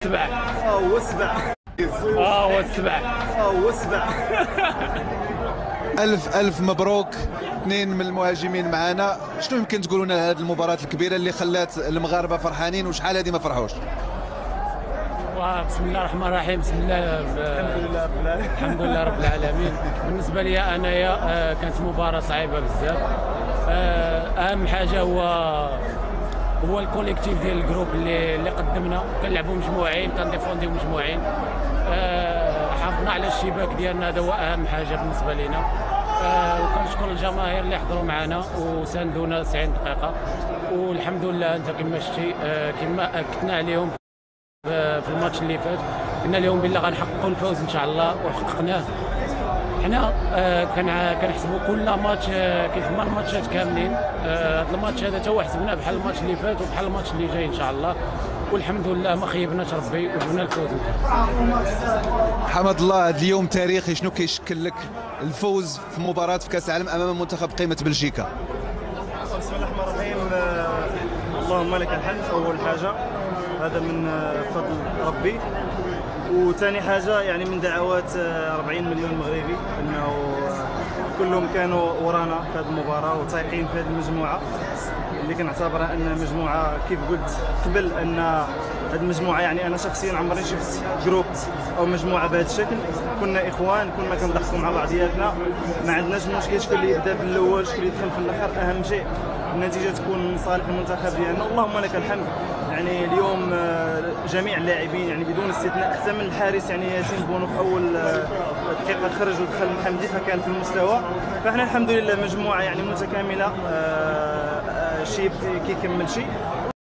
سبع. هو السبع. هو السبع. هو السبع. ألف مبروك. اثنين من المهاجمين معنا، شنو يمكن تقولوا لنا على هذه المباراة الكبيرة اللي خلات المغاربة فرحانين وشحال هذه ما فرحوش؟ بسم الله الرحمن الرحيم. بسم الله. الحمد لله رب العالمين. بالنسبة لي انايا كانت مباراة صعيبة بزاف. اهم حاجة هو الكوليكتيف ديال الجروب اللي قدمنا، كنلعبوا مجموعين كنديفونديو مجموعين. حافظنا على الشباك ديالنا، هذا هو اهم حاجه بالنسبه لنا. وكنشكر الجماهير اللي حضروا معنا وساندونا 90 دقيقه، والحمد لله انت كما شتي كما اكدنا عليهم في الماتش اللي فات، قلنا لهم بالله غنحققوا الفوز ان شاء الله وحققناه. حنا كنحسبوا كل ماتش كيما الماتشات كاملين. هذا الماتش هذا تو حسبناه بحال الماتش اللي فات وبحال الماتش اللي جاي ان شاء الله، والحمد لله ما خيبناش ربي وجبنا الفوز. حمد الله، هذا اليوم تاريخي، شنو كيشكل لك الفوز في مباراة في كأس العالم أمام منتخب قيمة بلجيكا؟ بسم الله الرحمن الرحيم. اللهم لك الحمد. أول حاجة هذا من فضل ربي، وثاني حاجة يعني من دعوات 40 مليون مغربي، أنه كلهم كانوا ورانا في هذه المباراة وتايقين في هذه المجموعة اللي كنعتبرها أنها مجموعة كيف قلت قبل، أن هذه المجموعة يعني أنا شخصيا عمري شفت جروب أو مجموعة بهذا الشكل. كنا إخوان، كنا كنضحكوا مع بعضياتنا، ما عندناش مشكل شكون اللي يبدا في الأول شكون اللي يدخل في الآخر. أهم شيء النتيجة تكون لصالح المنتخب ديالنا. اللهم لك الحمد. يعني اليوم جميع اللاعبين يعني بدون استثناء، حتى من الحارس يعني ياسين بونو في اول دقيقه خرج ودخل محمدي فكان في المستوى. فاحنا الحمد لله مجموعه يعني متكامله، شيء كيكمل شيء.